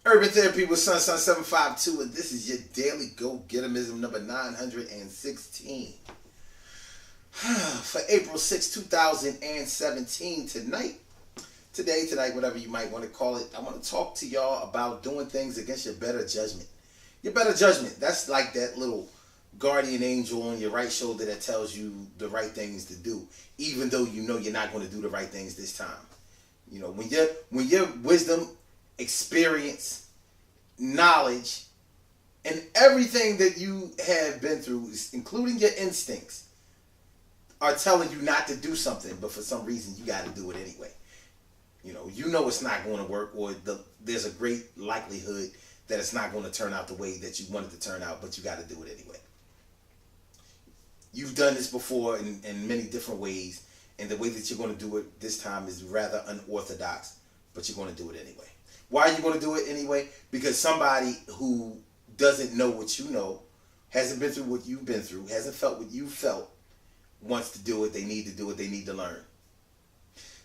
Urban Therapy with Sun 752, and this is your daily go-getterism number 916 for April 6th, 2017. Tonight, whatever you might want to call it, I want to talk to y'all about doing things against your better judgment. Your better judgment, that's like that little guardian angel on your right shoulder that tells you the right things to do, even though you know you're not going to do the right things this time. You know, when your wisdom, experience, knowledge, and everything that you have been through, including your instincts, are telling you not to do something, but for some reason you got to do it anyway. You know it's not going to work, or there's a great likelihood that it's not going to turn out the way that you want it to turn out, but you got to do it anyway. You've done this before in many different ways, and the way that you're going to do it this time is rather unorthodox, but you're going to do it anyway. Why are you going to do it anyway? Because somebody who doesn't know what you know, hasn't been through what you've been through, hasn't felt what you felt, wants to do it, they need to do it, they need to learn.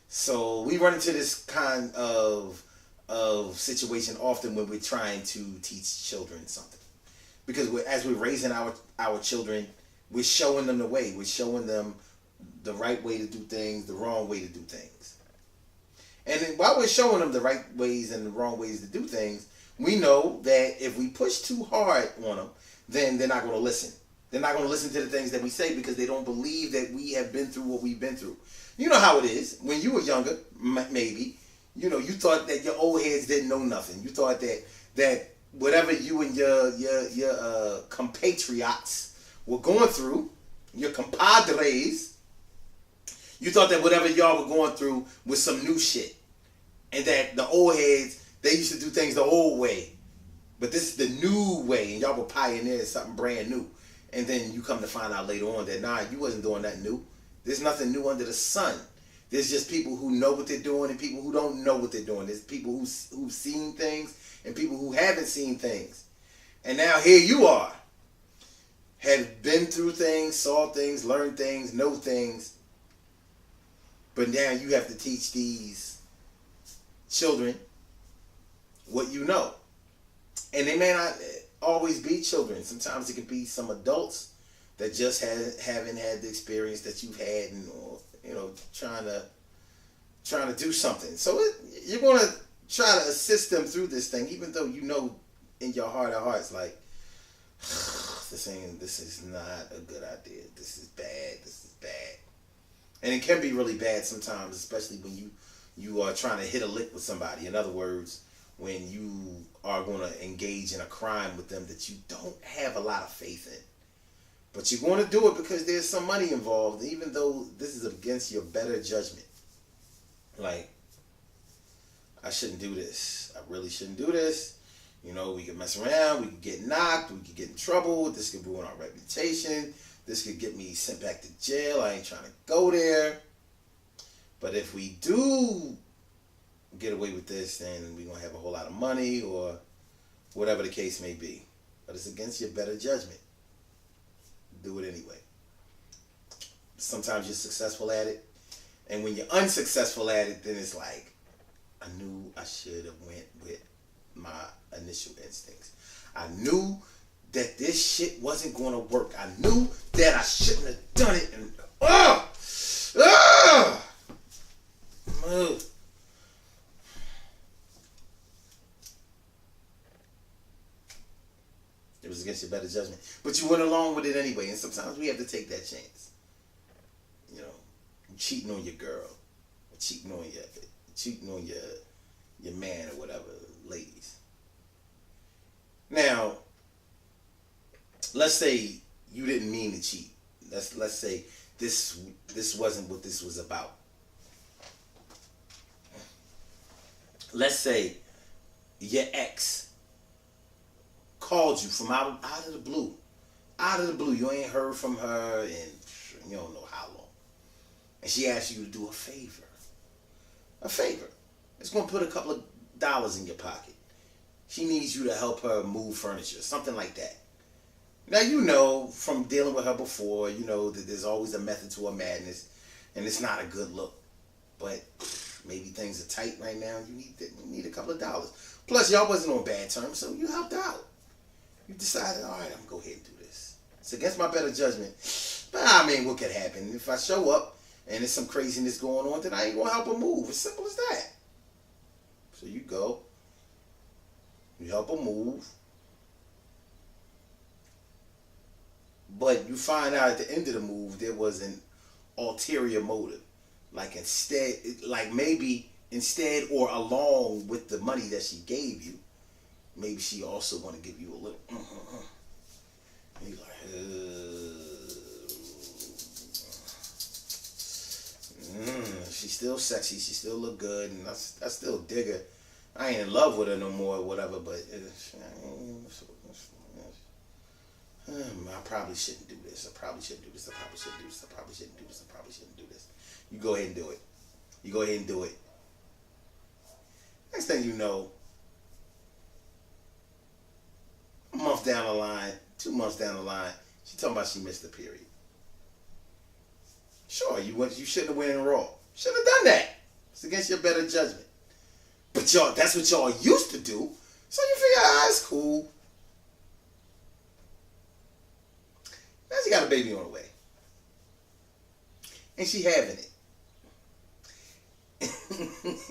So we run into this kind of situation often when we're trying to teach children something. Because as we're raising our children, we're showing them the way. We're showing them the right way to do things, the wrong way to do things. And then while we're showing them the right ways and the wrong ways to do things, we know that if we push too hard on them, then they're not going to listen. They're not going to listen to the things that we say because they don't believe that we have been through what we've been through. You know how it is. When you were younger, maybe, you thought that your old heads didn't know nothing. You thought that whatever you and your compatriots were going through, your compadres, you thought that whatever y'all were going through was some new shit. And that the old heads, they used to do things the old way. But this is the new way, and y'all were pioneering something brand new. And then you come to find out later on that, you wasn't doing nothing new. There's nothing new under the sun. There's just people who know what they're doing and people who don't know what they're doing. There's people who've seen things and people who haven't seen things. And now here you are. Have been through things, saw things, learned things, know things. But now you have to teach these children what you know. And they may not always be children. Sometimes it can be some adults that just haven't had the experience that you've had, and trying to do something. So you're going to try to assist them through this thing, even though you know in your heart of hearts, like, this is not a good idea. This is bad. This is bad. And it can be really bad sometimes, especially when you are trying to hit a lick with somebody. In other words, when you are going to engage in a crime with them that you don't have a lot of faith in. But you're going to do it because there's some money involved, even though this is against your better judgment. Like, I shouldn't do this. I really shouldn't do this. We could mess around. We could get knocked. We could get in trouble. This could ruin our reputation. This could get me sent back to jail. I ain't trying to go there. But if we do get away with this, then we're going to have a whole lot of money or whatever the case may be. But it's against your better judgment. Do it anyway. Sometimes you're successful at it, and when you're unsuccessful at it, then it's like, I knew I should have went with my initial instincts. I knew that this shit wasn't going to work. I knew that I shouldn't have done it, and it was against your better judgment. But you went along with it anyway. And sometimes we have to take that chance. Cheating on your girl. Or cheating on your man or whatever, ladies. Now, let's say you didn't mean to cheat. Let's say this wasn't what this was about. Let's say your ex called you from out of the blue. Out of the blue. You ain't heard from her in you don't know how long. And she asked you to do a favor. A favor. It's going to put a couple of dollars in your pocket. She needs you to help her move furniture. Something like that. Now, from dealing with her before, that there's always a method to her madness. And it's not a good look. But maybe things are tight right now. You need a couple of dollars. Plus, y'all wasn't on bad terms, so you helped out. You decided, all right, I'm gonna go ahead and do this. It's against my better judgment. But I mean, what could happen? If I show up and there's some craziness going on, then I ain't gonna help her move. As simple as that. So you go, you help her move, but you find out at the end of the move there was an ulterior motive. Like maybe instead or along with the money that she gave you, maybe she also want to give you a little. And you're like, she's still sexy, she still look good, and I still dig her. I ain't in love with her no more or whatever, but I probably shouldn't do this. I probably shouldn't do this. I probably shouldn't do this. I probably shouldn't do this. I probably shouldn't do this. You go ahead and do it. You go ahead and do it. Next thing you know, a month down the line, 2 months down the line, she talking about she missed the period. Sure, you shouldn't have went in raw. Shouldn't have done that. It's against your better judgment. But y'all, that's what y'all used to do. So you figure, it's cool. Now she got a baby on the way. And she having it.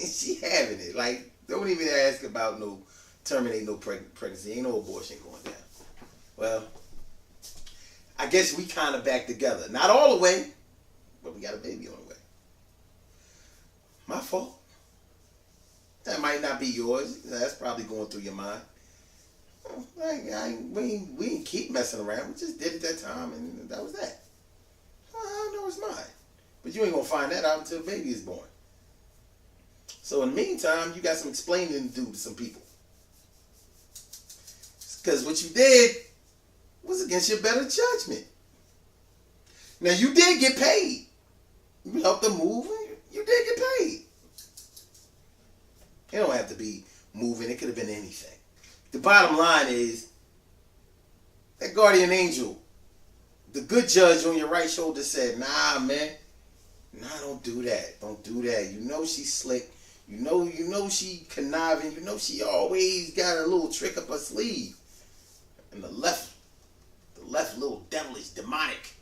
She having it. Like, don't even ask about terminate no pregnancy. Ain't no abortion going down. Well, I guess we kind of back together. Not all the way, but we got a baby on the way. My fault. That might not be yours. That's probably going through your mind. We ain't keep messing around. We just did it that time, and that was that. I know it's mine. But you ain't going to find that out until the baby is born. So in the meantime, you got some explaining to do to some people. Because what you did was against your better judgment. Now, you did get paid. You helped them move, and you did get paid. It don't have to be moving. It could have been anything. The bottom line is that guardian angel, the good judge on your right shoulder said, nah, man. Nah, don't do that. Don't do that. You know she's slick. You know she conniving. You know she always got a little trick up her sleeve. And the left little devilish, demonic.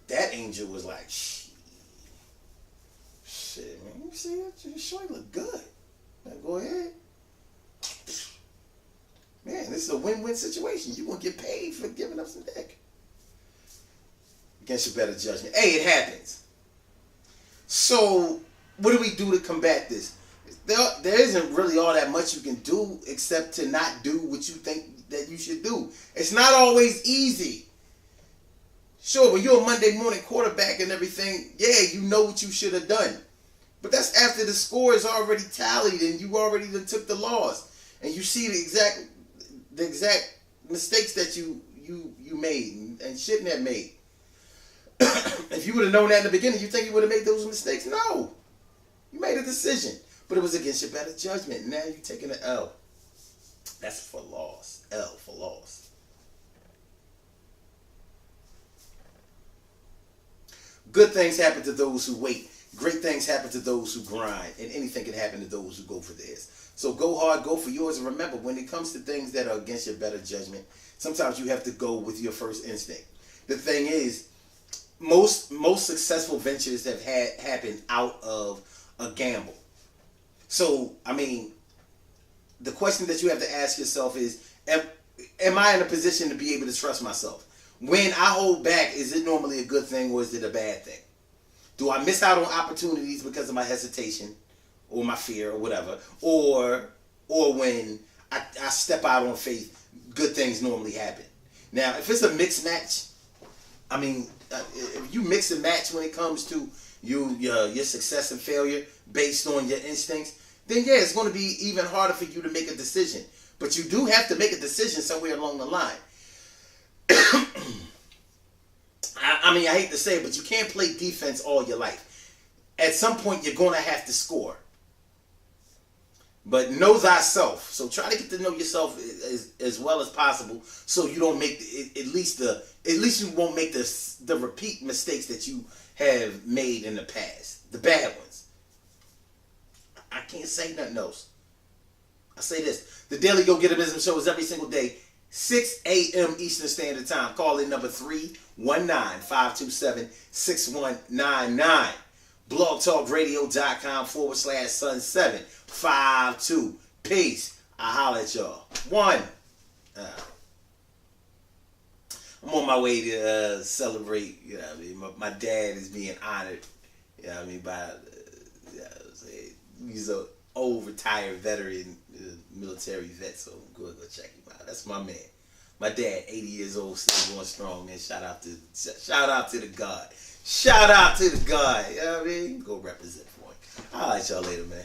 That angel was like, shit, man. You see that? You sure look good. Now go ahead. Man, this is a win-win situation. You're going to get paid for giving up some dick. Against your better judgment. Hey, it happens. So, what do we do to combat this? There isn't really all that much you can do except to not do what you think that you should do. It's not always easy. Sure, when you're a Monday morning quarterback and everything, yeah, you know what you should have done. But that's after the score is already tallied and you already took the loss. And you see the exact mistakes that you made and shouldn't have made. If you would have known that in the beginning, you think you would have made those mistakes? No. You made a decision. But it was against your better judgment. Now you're taking an L. That's for loss. L for loss. Good things happen to those who wait. Great things happen to those who grind. And anything can happen to those who go for theirs. So go hard, go for yours. And remember, when it comes to things that are against your better judgment, sometimes you have to go with your first instinct. The thing is, most successful ventures have happened out of a gamble. So, I mean, the question that you have to ask yourself is, am I in a position to be able to trust myself? When I hold back, is it normally a good thing or is it a bad thing? Do I miss out on opportunities because of my hesitation or my fear or whatever? Or when I step out on faith, good things normally happen. Now, if it's a mixed match, I mean, if you mix and match when it comes to your success and failure based on your instincts, then yeah, it's going to be even harder for you to make a decision. But you do have to make a decision somewhere along the line. I mean, I hate to say it, but you can't play defense all your life. At some point, you're going to have to score. But know thyself. So try to get to know yourself as well as possible, so you don't make at least you won't make the repeat mistakes that you have made in the past, the bad ones. I can't say nothing else. I say this. The Daily Go Get a Business Show is every single day, 6 a.m. Eastern Standard Time. Call in number 319-527-6199. blogtalkradio.com/Sun752. Peace. I holla at y'all. One. I'm on my way to celebrate. You know what I mean? My dad is being honored. You know what I mean? By he's an old retired veteran, military vet. So I'm going to go check him out. That's my man. My dad, 80 years old, still going strong, man. Shout out to the God. Shout out to the God. You know what I mean? Go represent for him. I'll let y'all later, man.